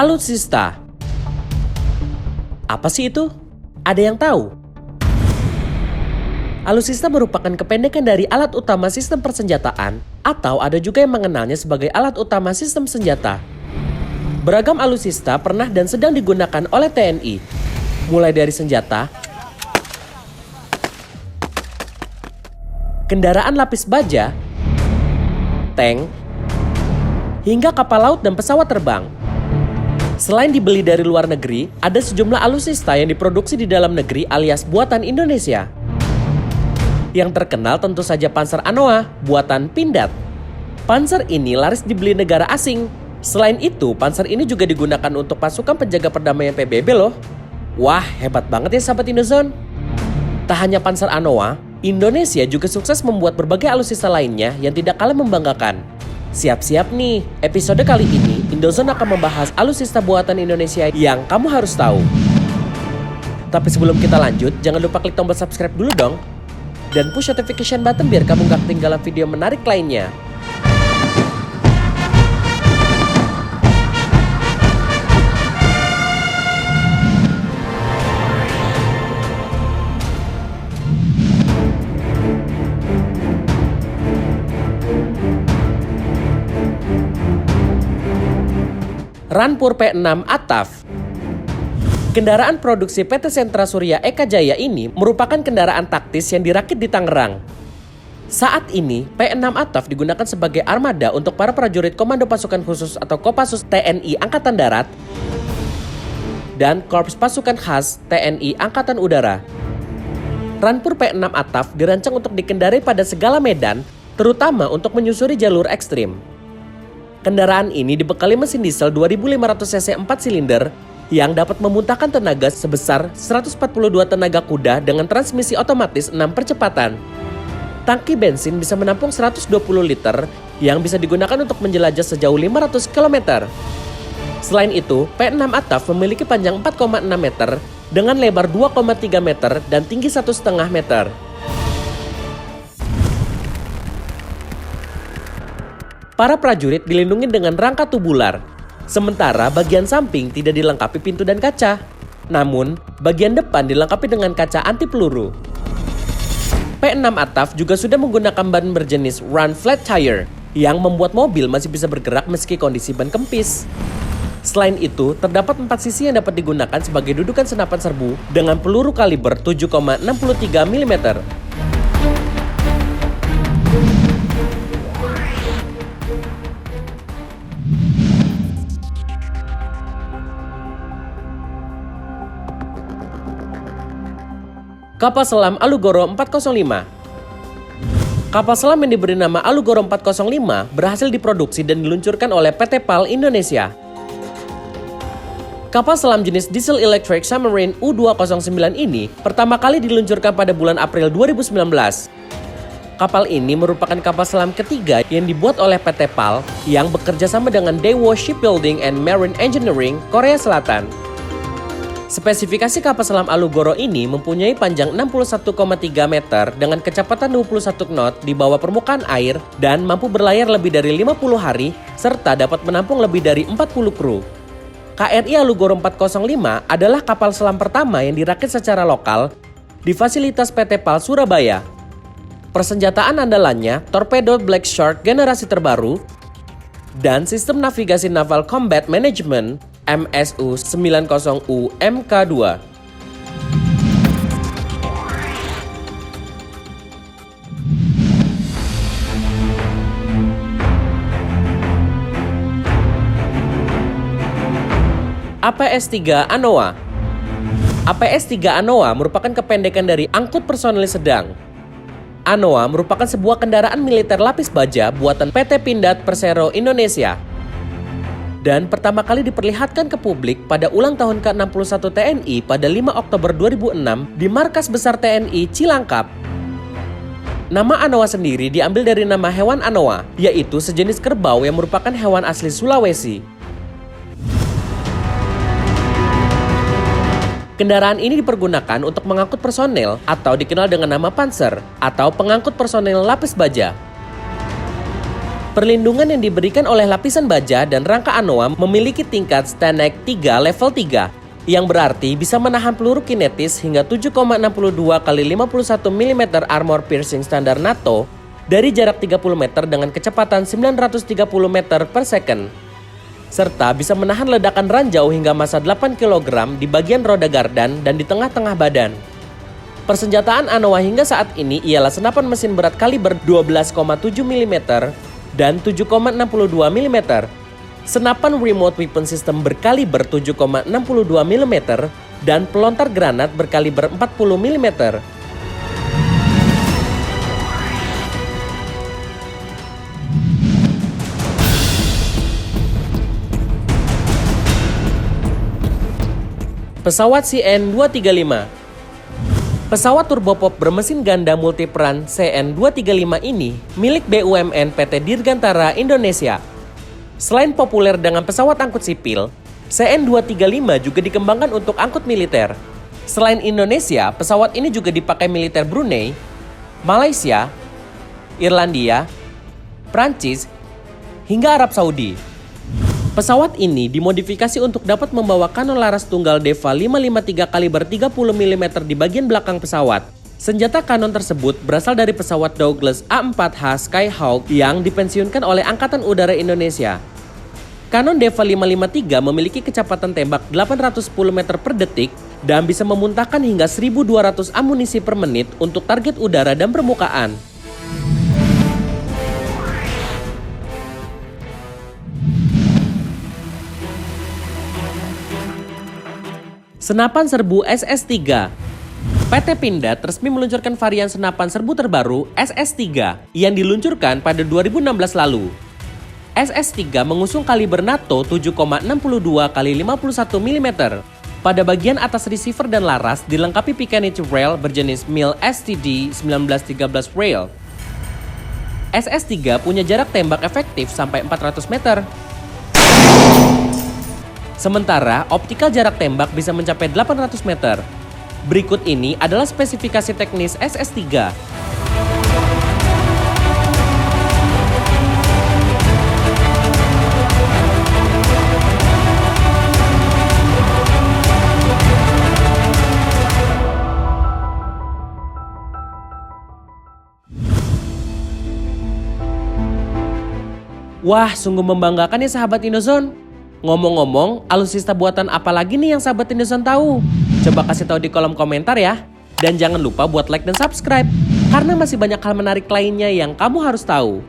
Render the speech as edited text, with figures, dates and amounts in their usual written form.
Alutsista. Apa sih itu? Ada yang tahu? Alutsista merupakan kependekan dari alat utama sistem persenjataan, atau ada juga yang mengenalnya sebagai alat utama sistem senjata. Beragam alutsista pernah dan sedang digunakan oleh TNI, mulai dari senjata, kendaraan lapis baja, tank, hingga kapal laut dan pesawat terbang. Selain dibeli dari luar negeri, ada sejumlah alutsista yang diproduksi di dalam negeri alias buatan Indonesia. Yang terkenal tentu saja Panzer Anoa, buatan Pindad. Panzer ini laris dibeli negara asing. Selain itu, Panzer ini juga digunakan untuk pasukan penjaga perdamaian PBB loh. Wah, hebat banget ya sahabat Indozone. Tak hanya Panzer Anoa, Indonesia juga sukses membuat berbagai alutsista lainnya yang tidak kalah membanggakan. Siap-siap nih, episode kali ini Indozone akan membahas alutsista buatan Indonesia yang kamu harus tahu. Tapi sebelum kita lanjut, jangan lupa klik tombol subscribe dulu dong. Dan push notification button biar kamu gak ketinggalan video menarik lainnya. Rampur P6 Ataf. Kendaraan produksi PT Sentra Surya Eka Jaya ini merupakan kendaraan taktis yang dirakit di Tangerang. Saat ini, P6 Ataf digunakan sebagai armada untuk para prajurit Komando Pasukan Khusus atau Kopassus TNI Angkatan Darat dan Korps Pasukan Khas TNI Angkatan Udara. Rampur P6 Ataf dirancang untuk dikendarai pada segala medan, terutama untuk menyusuri jalur ekstrim. Kendaraan ini dibekali mesin diesel 2500 cc 4 silinder yang dapat memuntahkan tenaga sebesar 142 tenaga kuda dengan transmisi otomatis 6 percepatan. Tangki bensin bisa menampung 120 liter yang bisa digunakan untuk menjelajah sejauh 500 km. Selain itu, P6 Ataf memiliki panjang 4,6 meter dengan lebar 2,3 meter dan tinggi 1,5 meter. Para prajurit dilindungi dengan rangka tubular, sementara bagian samping tidak dilengkapi pintu dan kaca. Namun, bagian depan dilengkapi dengan kaca anti peluru. P6 Ataf juga sudah menggunakan ban berjenis Run Flat Tire yang membuat mobil masih bisa bergerak meski kondisi ban kempis. Selain itu, terdapat 4 sisi yang dapat digunakan sebagai dudukan senapan serbu dengan peluru kaliber 7,63 mm. Kapal selam Alugoro 405. Kapal selam yang diberi nama Alugoro 405 berhasil diproduksi dan diluncurkan oleh PT PAL Indonesia. Kapal selam jenis Diesel Electric Submarine U209 ini pertama kali diluncurkan pada bulan April 2019. Kapal ini merupakan kapal selam ketiga yang dibuat oleh PT PAL yang bekerja sama dengan Daewoo Shipbuilding and Marine Engineering, Korea Selatan. Spesifikasi kapal selam Alugoro ini mempunyai panjang 61,3 meter dengan kecepatan 21 knot di bawah permukaan air dan mampu berlayar lebih dari 50 hari serta dapat menampung lebih dari 40 kru. KRI Alugoro 405 adalah kapal selam pertama yang dirakit secara lokal di fasilitas PT PAL Surabaya. Persenjataan andalannya torpedo Black Shark generasi terbaru dan sistem navigasi Naval Combat Management MSU-90U Mk2. APS-3 Anoa. APS-3 Anoa merupakan kependekan dari Angkut Personel Sedang. Anoa merupakan sebuah kendaraan militer lapis baja buatan PT Pindad Persero Indonesia. Dan pertama kali diperlihatkan ke publik pada ulang tahun ke-61 TNI pada 5 Oktober 2006 di Markas Besar TNI Cilangkap. Nama Anoa sendiri diambil dari nama hewan Anoa, yaitu sejenis kerbau yang merupakan hewan asli Sulawesi. Kendaraan ini dipergunakan untuk mengangkut personel atau dikenal dengan nama panser atau pengangkut personel lapis baja. Perlindungan yang diberikan oleh lapisan baja dan rangka ANOA memiliki tingkat STANAG 3 level 3, yang berarti bisa menahan peluru kinetis hingga 7,62 kali 51 mm armor piercing standar NATO dari jarak 30 meter dengan kecepatan 930 meter per second. Serta bisa menahan ledakan ranjau hingga massa 8 kg di bagian roda gardan dan di tengah-tengah badan. Persenjataan ANOA hingga saat ini ialah senapan mesin berat kaliber 12,7 mm dan 7,62 mm, senapan remote weapon system berkaliber 7,62 mm, dan pelontar granat berkaliber 40 mm. Pesawat CN-235. Pesawat turbopop bermesin ganda multiperan CN-235 ini milik BUMN PT Dirgantara Indonesia. Selain populer dengan pesawat angkut sipil, CN-235 juga dikembangkan untuk angkut militer. Selain Indonesia, pesawat ini juga dipakai militer Brunei, Malaysia, Irlandia, Prancis, hingga Arab Saudi. Pesawat ini dimodifikasi untuk dapat membawa kanon laras tunggal Deva 553 kaliber 30 mm di bagian belakang pesawat. Senjata kanon tersebut berasal dari pesawat Douglas A4H Skyhawk yang dipensiunkan oleh Angkatan Udara Indonesia. Kanon Deva 553 memiliki kecepatan tembak 810 meter per detik dan bisa memuntahkan hingga 1.200 amunisi per menit untuk target udara dan permukaan. Senapan serbu SS-3. PT Pindad resmi meluncurkan varian senapan serbu terbaru SS-3 yang diluncurkan pada 2016 lalu. SS-3 mengusung kaliber NATO 7,62 kali 51 mm. Pada bagian atas receiver dan laras dilengkapi picanage rail berjenis Mil STD 1913 rail. SS-3 punya jarak tembak efektif sampai 400 meter. Sementara optikal jarak tembak bisa mencapai 800 meter. Berikut ini adalah spesifikasi teknis SS-3. Wah, sungguh membanggakan ya sahabat Indozone. Ngomong-ngomong, alutsista buatan apa lagi nih yang sahabat Indozone tahu? Coba kasih tahu di kolom komentar ya. Dan jangan lupa buat like dan subscribe, karena masih banyak hal menarik lainnya yang kamu harus tahu.